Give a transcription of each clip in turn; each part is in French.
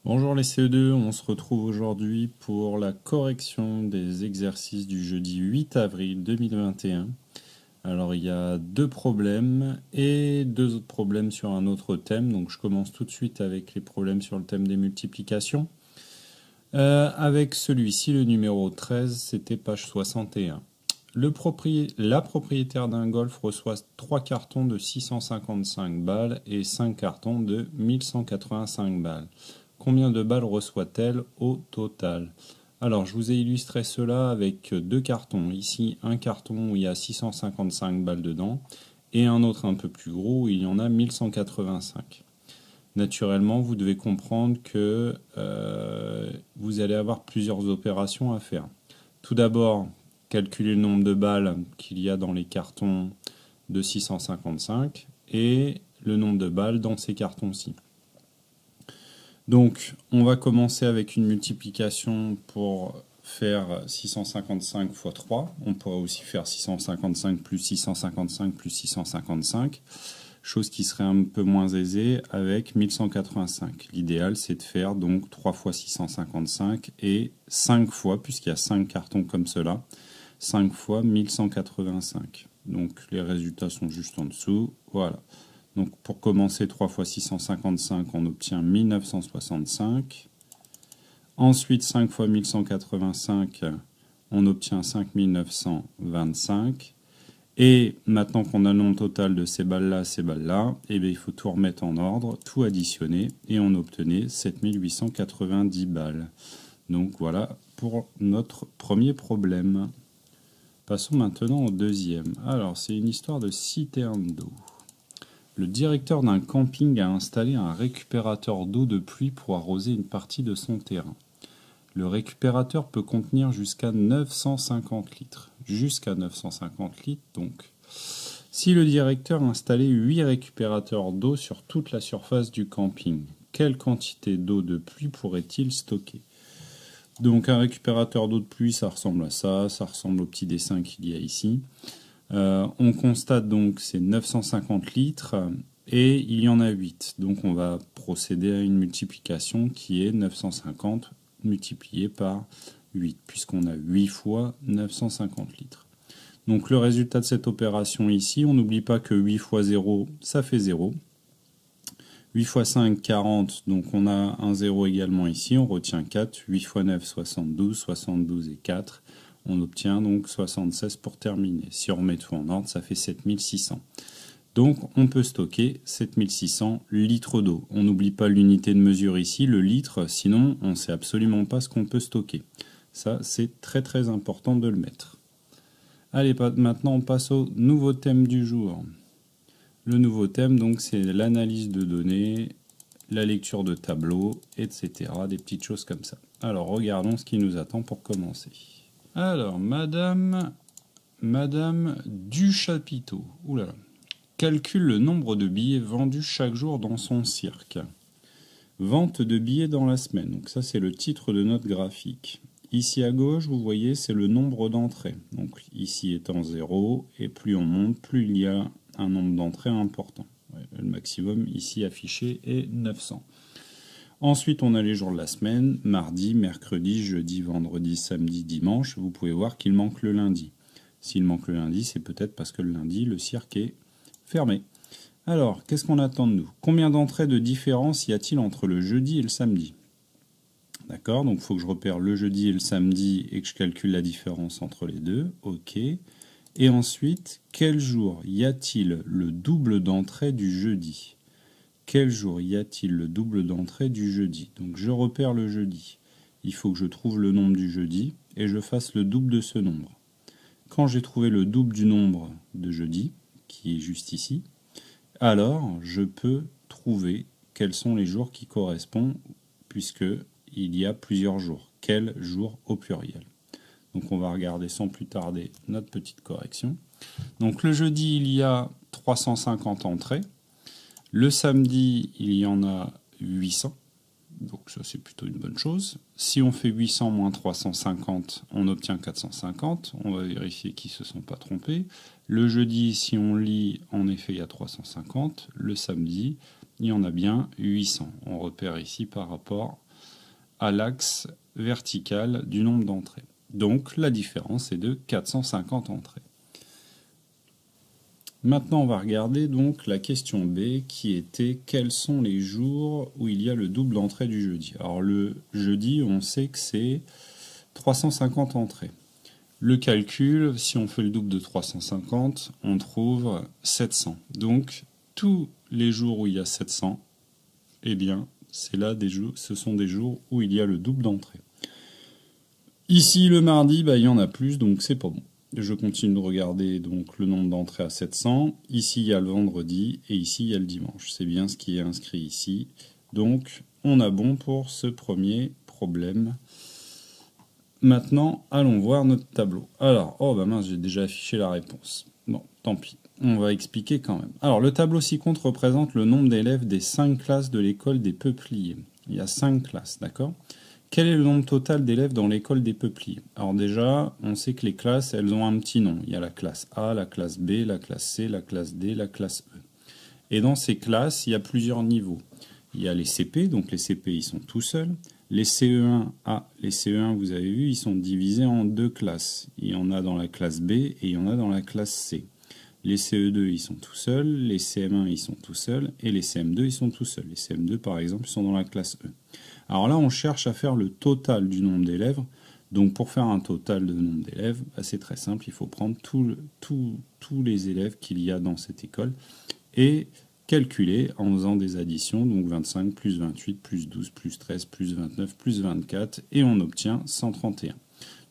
Bonjour les CE2, on se retrouve aujourd'hui pour la correction des exercices du jeudi 8 avril 2021. Alors il y a deux problèmes et deux autres problèmes sur un autre thème, donc je commence tout de suite avec les problèmes sur le thème des multiplications. Avec celui-ci, le numéro 13, c'était page 61. La propriétaire d'un golf reçoit 3 cartons de 655 balles et 5 cartons de 1185 balles. Combien de balles reçoit-elle au total? Alors, je vous ai illustré cela avec deux cartons. Ici, un carton où il y a 655 balles dedans et un autre un peu plus gros où il y en a 1185. Naturellement, vous devez comprendre que vous allez avoir plusieurs opérations à faire. Tout d'abord, calculer le nombre de balles qu'il y a dans les cartons de 655 et le nombre de balles dans ces cartons-ci. Donc, on va commencer avec une multiplication pour faire 655 fois 3. On pourrait aussi faire 655 plus 655 plus 655, chose qui serait un peu moins aisée avec 1185. L'idéal, c'est de faire donc 3 fois 655 et 5 fois, puisqu'il y a 5 cartons comme cela, 5 fois 1185. Donc, les résultats sont juste en dessous. Voilà. Donc pour commencer, 3 fois 655, on obtient 1965. Ensuite, 5 fois 1185, on obtient 5925. Et maintenant qu'on a le nombre total de ces balles-là, eh bien, il faut tout remettre en ordre, tout additionner, et on obtenait 7890 balles. Donc voilà pour notre premier problème. Passons maintenant au deuxième. Alors, c'est une histoire de citerne d'eau. Le directeur d'un camping a installé un récupérateur d'eau de pluie pour arroser une partie de son terrain. Le récupérateur peut contenir jusqu'à 950 litres. Jusqu'à 950 litres, donc. Si le directeur installait 8 récupérateurs d'eau sur toute la surface du camping, quelle quantité d'eau de pluie pourrait-il stocker? Donc un récupérateur d'eau de pluie, ça ressemble à ça ressemble au petit dessin qu'il y a ici. On constate donc ces 950 litres et il y en a 8. Donc on va procéder à une multiplication qui est 950 multiplié par 8, puisqu'on a 8 fois 950 litres. Donc le résultat de cette opération ici, on n'oublie pas que 8 fois 0, ça fait 0. 8 fois 5, 40, donc on a un 0 également ici, on retient 4. 8 fois 9, 72, 72 et 4. On obtient donc 76 pour terminer. Si on remet tout en ordre, ça fait 7600. Donc on peut stocker 7600 litres d'eau. On n'oublie pas l'unité de mesure ici, le litre, sinon on ne sait absolument pas ce qu'on peut stocker. Ça, c'est très très important de le mettre. Allez, maintenant on passe au nouveau thème du jour. Le nouveau thème, donc, c'est l'analyse de données, la lecture de tableaux, etc. Des petites choses comme ça. Alors, regardons ce qui nous attend pour commencer. Alors, Madame Duchapiteau, calcule le nombre de billets vendus chaque jour dans son cirque. Vente de billets dans la semaine. Donc ça, c'est le titre de notre graphique. Ici à gauche, vous voyez, c'est le nombre d'entrées. Donc ici étant 0, et plus on monte, plus il y a un nombre d'entrées important. Le maximum ici affiché est 900. Ensuite, on a les jours de la semaine, mardi, mercredi, jeudi, vendredi, samedi, dimanche. Vous pouvez voir qu'il manque le lundi. S'il manque le lundi, c'est peut-être parce que le lundi, le cirque est fermé. Alors, qu'est-ce qu'on attend de nous? Combien d'entrées de différence y a-t-il entre le jeudi et le samedi? D'accord, donc il faut que je repère le jeudi et le samedi et que je calcule la différence entre les deux. Ok. Et ensuite, quel jour y a-t-il le double d'entrée du jeudi? Quel jour y a-t-il le double d'entrée du jeudi? Donc je repère le jeudi. Il faut que je trouve le nombre du jeudi et je fasse le double de ce nombre. Quand j'ai trouvé le double du nombre de jeudi, qui est juste ici, alors je peux trouver quels sont les jours qui correspondent, puisque il y a plusieurs jours. Quel jour au pluriel? Donc on va regarder sans plus tarder notre petite correction. Donc le jeudi, il y a 350 entrées. Le samedi, il y en a 800. Donc ça, c'est plutôt une bonne chose. Si on fait 800 moins 350, on obtient 450. On va vérifier qu'ils ne se sont pas trompés. Le jeudi, si on lit, en effet, il y a 350. Le samedi, il y en a bien 800. On repère ici par rapport à l'axe vertical du nombre d'entrées. Donc la différence est de 450 entrées. Maintenant, on va regarder donc la question B qui était quels sont les jours où il y a le double d'entrée du jeudi. Alors le jeudi, on sait que c'est 350 entrées. Le calcul, si on fait le double de 350, on trouve 700. Donc tous les jours où il y a 700, eh bien c'est là ce sont des jours où il y a le double d'entrée. Ici le mardi, il y en a plus, donc c'est pas bon. Je continue de regarder donc le nombre d'entrées à 700. Ici, il y a le vendredi et ici, il y a le dimanche. C'est bien ce qui est inscrit ici. Donc, on a bon pour ce premier problème. Maintenant, allons voir notre tableau. Alors, oh bah mince, j'ai déjà affiché la réponse. Bon, tant pis. On va expliquer quand même. Alors, le tableau ci-contre représente le nombre d'élèves des 5 classes de l'école des Peupliers. Il y a 5 classes, d'accord ? Quel est le nombre total d'élèves dans l'école des Peupliers? Alors déjà, on sait que les classes, elles ont un petit nom. Il y a la classe A, la classe B, la classe C, la classe D, la classe E. Et dans ces classes, il y a plusieurs niveaux. Il y a les CP, donc les CP, ils sont tout seuls. Les CE1, les CE1, vous avez vu, ils sont divisés en 2 classes. Il y en a dans la classe B et il y en a dans la classe C. Les CE2, ils sont tout seuls. Les CM1, ils sont tout seuls. Et les CM2, ils sont tout seuls. Les CM2, par exemple, ils sont dans la classe E. Alors là, on cherche à faire le total du nombre d'élèves. Donc pour faire un total de nombre d'élèves, c'est très simple, il faut prendre tous les élèves qu'il y a dans cette école et calculer en faisant des additions, donc 25 plus 28 plus 12 plus 13 plus 29 plus 24 et on obtient 131.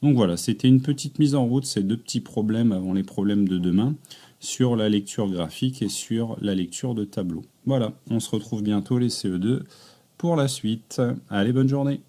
Donc voilà, c'était une petite mise en route, ces 2 petits problèmes avant les problèmes de demain sur la lecture graphique et sur la lecture de tableau. Voilà, on se retrouve bientôt les CE2 pour la suite. Allez, bonne journée!